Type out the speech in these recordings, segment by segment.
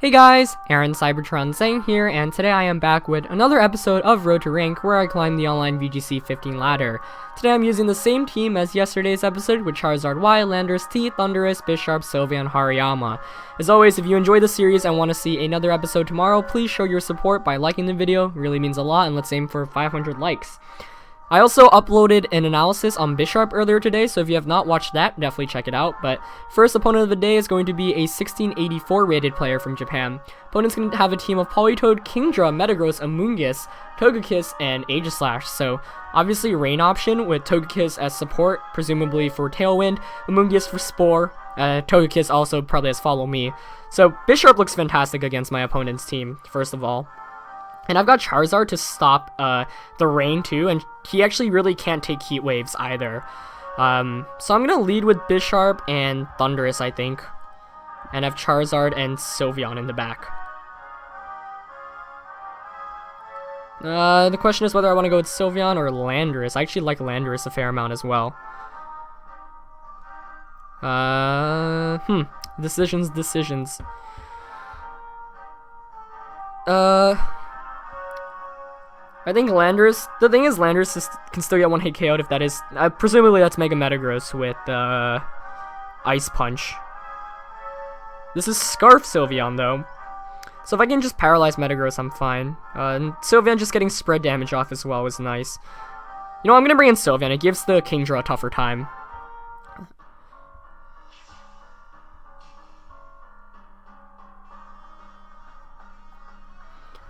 Hey guys, Aaron Cybertron saying here, and today I am back with another episode of Road to Rank where I climb the online VGC 15 ladder. Today I'm using the same team as yesterday's episode with Charizard Y, Landorus T, Thundurus, Bisharp, Sylvia, and Hariyama. As always, if you enjoy the series and want to see another episode tomorrow, please show your support by liking the video. It really means a lot, and let's aim for 500 likes. I also uploaded an analysis on Bisharp earlier today, so if you have not watched that, definitely check it out. But first opponent of the day is going to be a 1684 rated player from Japan. Opponent's going to have a team of Politoed, Kingdra, Metagross, Amoonguss, Togekiss, and Aegislash. So obviously rain option with Togekiss as support, presumably for Tailwind, Amoonguss for Spore, Togekiss also probably has Follow Me. So Bisharp looks fantastic against my opponent's team, first of all. And I've got Charizard to stop the rain too, and he actually really can't take heat waves either. So I'm going to lead with Bisharp and Thundurus, I think. And have Charizard and Sylveon in the back. The question is whether I want to go with Sylveon or Landorus. I actually like Landorus a fair amount as well. Decisions. I think Landorus, the thing is Landorus can still get one hit KO'd if that is, presumably that's Mega Metagross with Ice Punch. This is Scarf Sylveon though, so if I can just paralyze Metagross I'm fine. And Sylveon just getting spread damage off as well is nice. You know, I'm gonna bring in Sylveon, it gives the Kingdra a tougher time.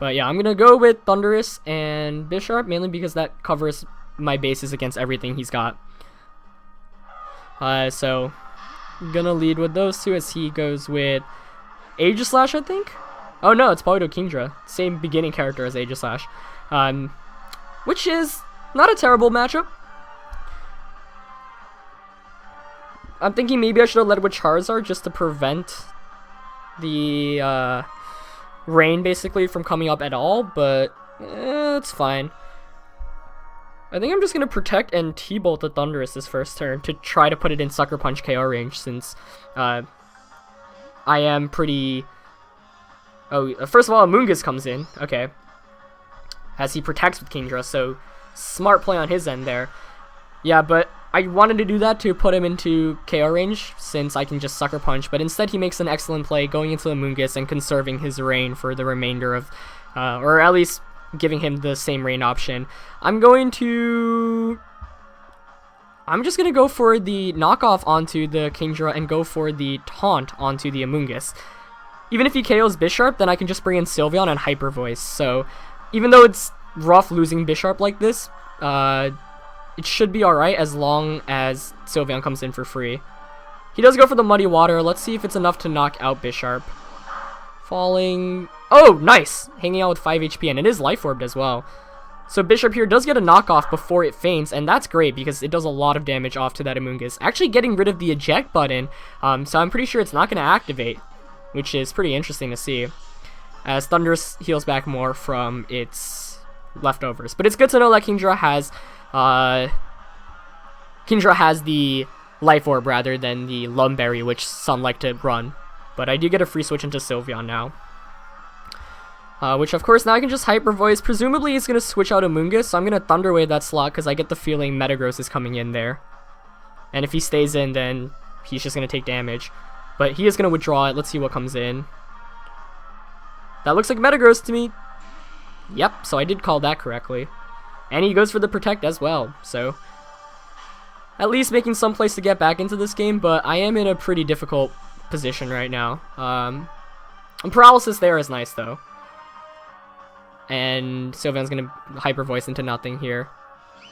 But yeah, I'm going to go with Thundurus and Bisharp, mainly because that covers my bases against everything he's got. So, I'm going to lead with those two as he goes with Aegislash, I think? Oh no, it's Politoed Kingdra. Same beginning character as Aegislash. Which is not a terrible matchup. I'm thinking maybe I should have led with Charizard just to prevent the rain basically from coming up at all, but it's fine. I think I'm just gonna protect and T-Bolt the Thundurus this first turn to try to put it in Sucker Punch KO range, since I am pretty... Oh, first of all, Amoonguss comes in, okay, as he protects with Kingdra, so smart play on his end there. Yeah, but I wanted to do that to put him into KO range, since I can just Sucker Punch, but instead he makes an excellent play going into Amoonguss and conserving his rain for the remainder of, or at least giving him the same rain option. I'm just going to go for the knockoff onto the Kingdra and go for the taunt onto the Amoonguss. Even if he KOs Bisharp, then I can just bring in Sylveon and Hyper Voice, so even though it's rough losing Bisharp like this, it should be alright as long as Sylveon comes in for free. He does go for the Muddy Water. Let's see if it's enough to knock out Bisharp. Falling... Oh, nice! Hanging out with 5 HP, and it is Life Orbed as well. So Bisharp here does get a knockoff before it faints, and that's great because it does a lot of damage off to that Amoonguss. Actually getting rid of the eject button, so I'm pretty sure it's not going to activate, which is pretty interesting to see, as Thundurus heals back more from its leftovers. But it's good to know that Kingdra has the Life Orb rather than the Lumberry, which some like to run. But I do get a free switch into Sylveon now. Which of course now I can just Hyper Voice. Presumably he's going to switch out Amoonguss, so I'm going to Thunder Wave that slot because I get the feeling Metagross is coming in there. And if he stays in, then he's just going to take damage. But he is going to withdraw it. Let's see what comes in. That looks like Metagross to me. Yep, so I did call that correctly. And he goes for the Protect as well, so at least making some place to get back into this game, but I am in a pretty difficult position right now. And Paralysis there is nice, though. And Sylveon's going to Hyper Voice into nothing here.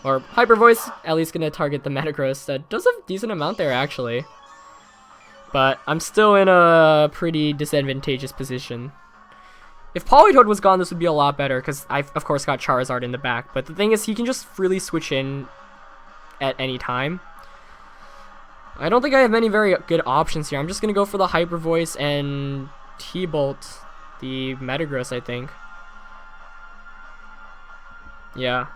Or Hyper Voice, at least going to target the Metagross. That does a decent amount there, actually. But I'm still in a pretty disadvantageous position. If Politoed was gone, this would be a lot better, because I've, of course, got Charizard in the back. But the thing is, he can just freely switch in at any time. I don't think I have many very good options here. I'm just going to go for the Hyper Voice and T-Bolt the Metagross, I think. Yeah.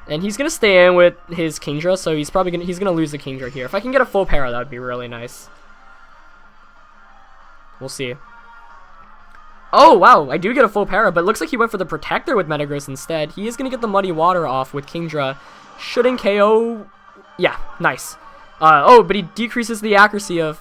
And he's going to stay in with his Kingdra, so he's probably gonna lose the Kingdra here. If I can get a full para, that would be really nice. we'll see. Oh, wow, I do get a full para, but it looks like he went for the Protector with Metagross instead. He is going to get the Muddy Water off with Kingdra. Shouldn't KO. Yeah, nice. Oh, but he decreases the accuracy of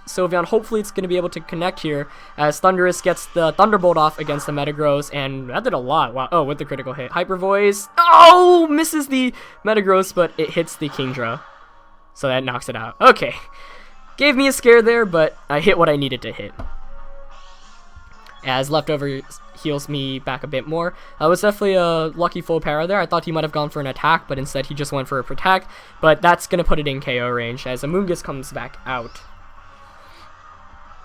Sylveon. Hopefully it's going to be able to connect here as Thundurus gets the Thunderbolt off against the Metagross, and that did a lot. Wow. Oh, with the critical hit. Hyper Voice. Oh, misses the Metagross, but it hits the Kingdra. So that knocks it out. Okay. Gave me a scare there, but I hit what I needed to hit. As Leftover heals me back a bit more. That was definitely a lucky full para there. I thought he might have gone for an attack, but instead he just went for a Protect. But that's going to put it in KO range as Amoonguss comes back out.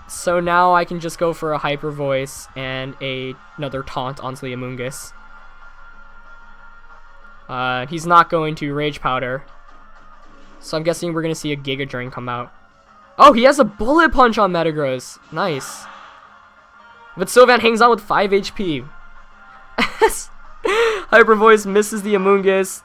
So now I can just go for a Hyper Voice and another Taunt onto the Amoonguss. He's not going to Rage Powder. So I'm guessing we're going to see a Giga Drain come out. Oh, he has a Bullet Punch on Metagross. Nice. But Sylveon hangs on with 5 HP. Hyper Voice misses the Amoonguss,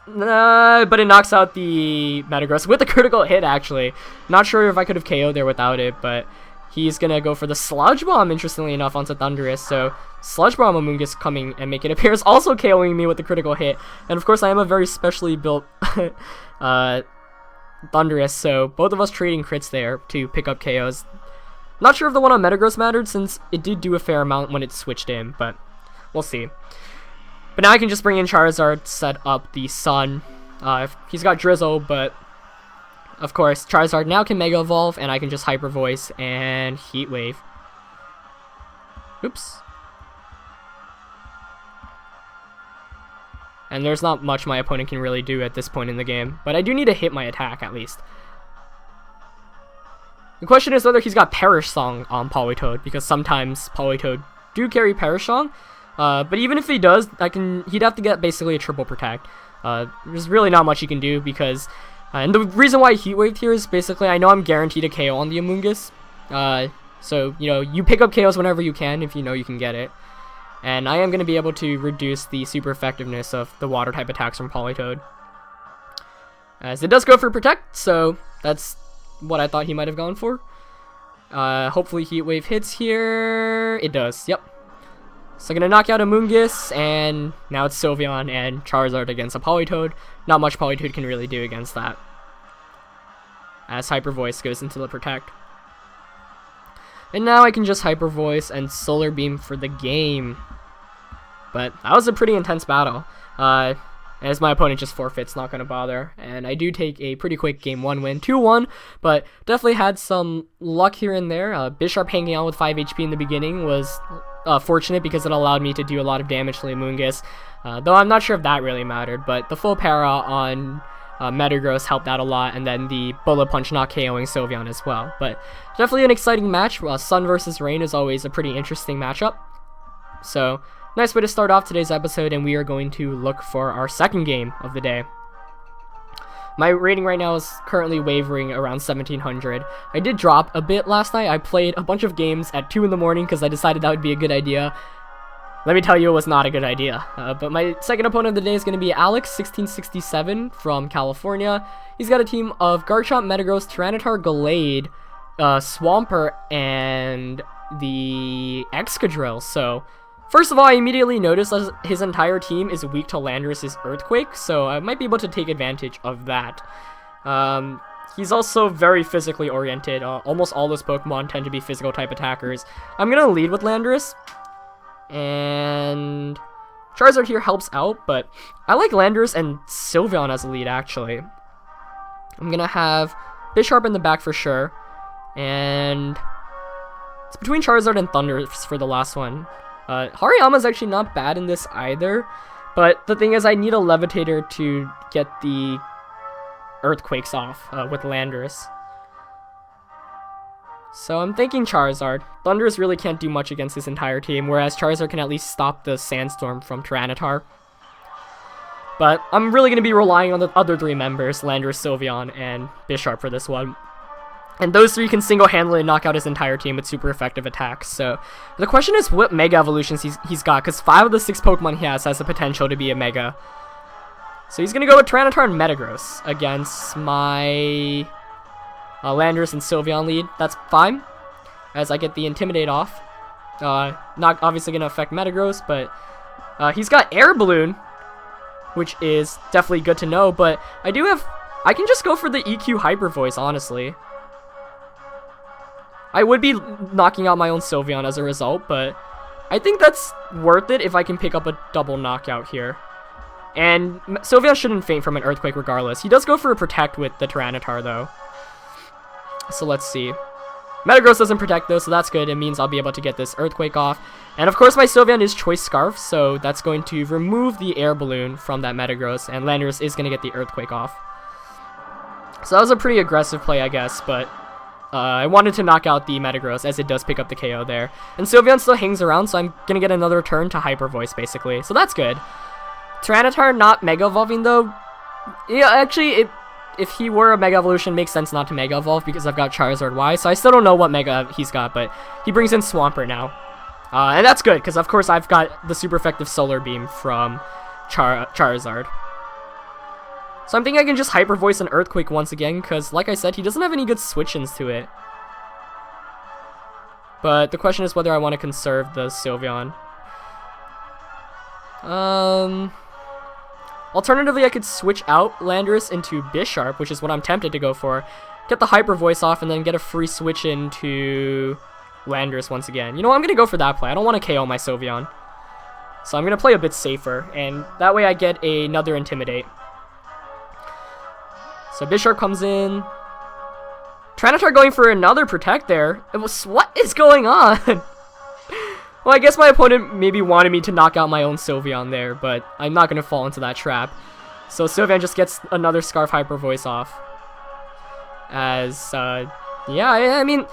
but it knocks out the Metagross with a critical hit, actually. Not sure if I could have KO'd there without it, but he's going to go for the Sludge Bomb, interestingly enough, onto Thundurus. So Sludge Bomb Amoonguss coming and making it appears, also KOing me with the critical hit. And of course, I am a very specially built Thundurus, so both of us trading crits there to pick up KOs. Not sure if the one on Metagross mattered, since it did do a fair amount when it switched in, but we'll see. But now I can just bring in Charizard, set up the Sun. He's got Drizzle, but of course Charizard now can Mega Evolve, and I can just Hyper Voice and Heat Wave. Oops. And there's not much my opponent can really do at this point in the game, but I do need to hit my attack at least. The question is whether he's got Perish Song on Politoed, because sometimes Politoed do carry Perish Song. But even if he does, he'd have to get basically a triple Protect. There's really not much he can do because, and the reason why I Heat Waved here is basically I know I'm guaranteed a KO on the Amoonguss. So you know, you pick up KOs whenever you can if you know you can get it. And I am going to be able to reduce the super effectiveness of the water type attacks from Politoed, as it does go for Protect, so that's what I thought he might have gone for. Hopefully Heat Wave hits here. It does, yep. So I'm going to knock out Amoonguss, and now it's Sylveon and Charizard against a Politoed. Not much Politoed can really do against that, as Hyper Voice goes into the Protect. And now I can just Hyper Voice and Solar Beam for the game. But that was a pretty intense battle. As my opponent just forfeits, not going to bother. And I do take a pretty quick Game 1 win, 2-1, but definitely had some luck here and there. Bisharp hanging out with 5 HP in the beginning was fortunate because it allowed me to do a lot of damage to the Amoonguss. Though I'm not sure if that really mattered, but the full para on Metagross helped out a lot, and then the Bullet Punch not KOing Sylveon as well. But definitely an exciting match. Sun versus Rain is always a pretty interesting matchup. So nice way to start off today's episode, and we are going to look for our second game of the day. My rating right now is currently wavering around 1700. I did drop a bit last night. I played a bunch of games at 2 in the morning because I decided that would be a good idea. Let me tell you, it was not a good idea. But my second opponent of the day is going to be Alex, 1667 from California. He's got a team of Garchomp, Metagross, Tyranitar, Gallade, Swampert, and the Excadrill. So first of all, I immediately noticed that his entire team is weak to Landorus's Earthquake, so I might be able to take advantage of that. He's also very physically oriented. Almost all those Pokemon tend to be physical type attackers. I'm going to lead with Landorus, and Charizard here helps out, but I like Landorus and Sylveon as a lead, actually. I'm going to have Bisharp in the back for sure, and it's between Charizard and Thundurus for the last one. Hariyama's actually not bad in this either, but the thing is I need a Levitator to get the Earthquakes off with Landorus. So I'm thinking Charizard. Thundurus really can't do much against this entire team, whereas Charizard can at least stop the Sandstorm from Tyranitar. But I'm really going to be relying on the other 3 members, Landorus, Sylveon, and Bisharp for this one. And those 3 can single-handedly knock out his entire team with super effective attacks. So the question is what Mega Evolutions he's got, because 5 of the 6 Pokemon he has the potential to be a Mega. So he's going to go with Tyranitar and Metagross against my Landorus and Sylveon lead. That's fine. as I get the Intimidate off. Not obviously going to affect Metagross, but he's got Air Balloon, which is definitely good to know, but I can just go for the EQ Hyper Voice, honestly. I would be knocking out my own Sylveon as a result, but I think that's worth it if I can pick up a double knockout here. And Sylveon shouldn't faint from an Earthquake regardless. He does go for a Protect with the Tyranitar, though. So let's see. Metagross doesn't Protect, though, so that's good. It means I'll be able to get this Earthquake off. And of course, my Sylveon is Choice Scarf, so that's going to remove the Air Balloon from that Metagross, and Landorus is going to get the Earthquake off. So that was a pretty aggressive play, I guess, but I wanted to knock out the Metagross, as it does pick up the KO there. And Sylveon still hangs around, so I'm going to get another turn to Hyper Voice, basically. So that's good. Tyranitar not Mega Evolving, though. Yeah, actually, if he were a Mega Evolution, it makes sense not to Mega Evolve, because I've got Charizard Y, so I still don't know what Mega he's got, but he brings in Swampert now. And that's good, because of course I've got the super effective Solar Beam from Charizard. So I'm thinking I can just Hyper Voice an Earthquake once again, because like I said, he doesn't have any good switch-ins to it. But the question is whether I want to conserve the Sylveon. Alternatively, I could switch out Landorus into Bisharp, which is what I'm tempted to go for. Get the Hyper Voice off, and then get a free switch into Landorus once again. You know what, I'm going to go for that play. I don't want to KO my Sylveon. So I'm going to play a bit safer, and that way I get another Intimidate. So Bisharp comes in. Tyranitar going for another Protect there. What is going on? Well, I guess my opponent maybe wanted me to knock out my own Sylveon there, but I'm not going to fall into that trap. So Sylveon just gets another Scarf Hyper Voice off. As, yeah, I mean,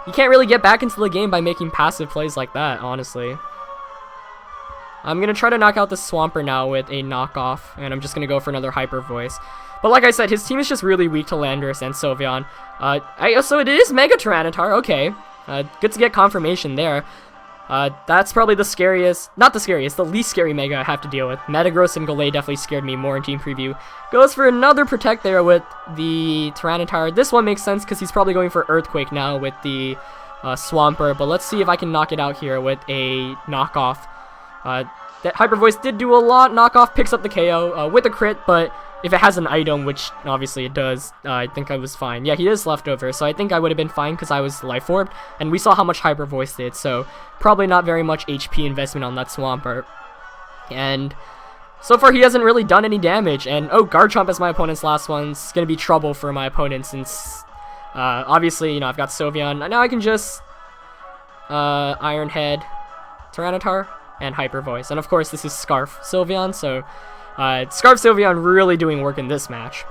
you can't really get back into the game by making passive plays like that, honestly. I'm going to try to knock out the Swampert now with a knockoff, and I'm just going to go for another Hyper Voice. But like I said, his team is just really weak to Landorus and Sylveon. So it is Mega Tyranitar, okay. Good to get confirmation there. That's probably the scariest, not the scariest, the least scary Mega I have to deal with. Metagross and Golay definitely scared me more in Team Preview. Goes for another Protect there with the Tyranitar. This one makes sense because he's probably going for Earthquake now with the Swampert. But let's see if I can knock it out here with a knockoff. That Hyper Voice did do a lot. Knockoff picks up the KO with a crit, but if it has an item, which obviously it does, I think I was fine. Yeah, he is leftover, so I think I would have been fine because I was Life Orb, and we saw how much Hyper Voice did, so probably not very much HP investment on that Swampert. And so far he hasn't really done any damage, and oh, Garchomp as my opponent's last one. It's going to be trouble for my opponent since, obviously, you know, I've got Sylveon. Now I can just Iron Head, Tyranitar, and Hyper Voice. And of course this is Scarf Sylveon, so Scarf Sylveon really doing work in this match.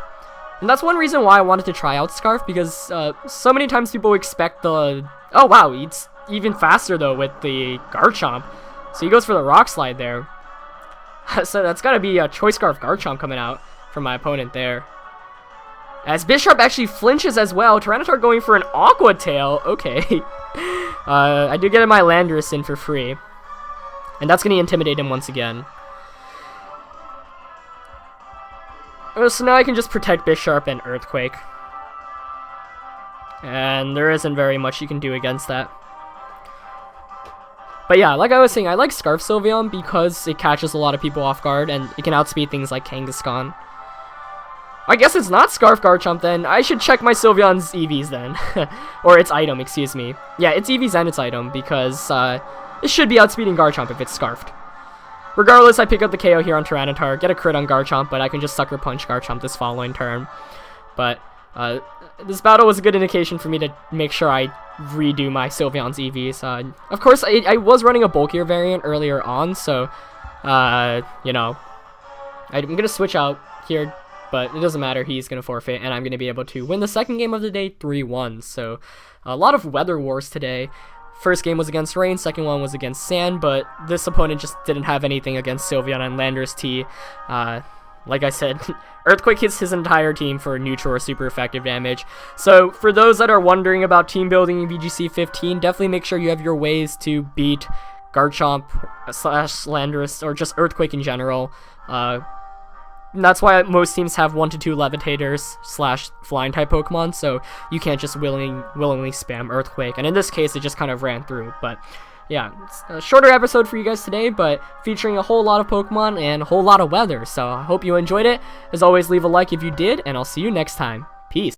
And that's one reason why I wanted to try out Scarf, because so many times people expect the... Oh wow, it's even faster though with the Garchomp. So he goes for the Rock Slide there. So that's gotta be a Choice Scarf Garchomp coming out from my opponent there. As Bisharp actually flinches as well. Tyranitar going for an Aqua Tail. Okay. I do get my Landorus in for free. And that's going to intimidate him once again. So now I can just Protect Bisharp and Earthquake. And there isn't very much you can do against that. But yeah, like I was saying, I like Scarf Sylveon because it catches a lot of people off guard and it can outspeed things like Kangaskhan. I guess it's not Scarf Garchomp then. I should check my Sylveon's EVs then. Or its item, excuse me. Yeah, it's EVs and its item because it should be outspeeding Garchomp if it's Scarfed. Regardless, I pick up the KO here on Tyranitar, get a crit on Garchomp, but I can just Sucker Punch Garchomp this following turn. But this battle was a good indication for me to make sure I redo my Sylveon's EVs. Of course, I was running a bulkier variant earlier on, so, you know, I'm going to switch out here, but it doesn't matter. He's going to forfeit, and I'm going to be able to win the second game of the day 3-1. So, a lot of weather wars today. First game was against rain, second one was against sand, but this opponent just didn't have anything against Sylveon and Landorus T. Like I said, Earthquake hits his entire team for neutral or super effective damage. So for those that are wondering about team building in VGC 15, definitely make sure you have your ways to beat Garchomp / Landorus or just Earthquake in general. that's why most teams have 1 to 2 levitators / flying type Pokemon, so you can't just willingly spam Earthquake, and in this case it just kind of ran through. But yeah, it's a shorter episode for you guys today, but featuring a whole lot of Pokemon and a whole lot of weather, so I hope you enjoyed it. As always, leave a like if you did, and I'll see you next time. Peace.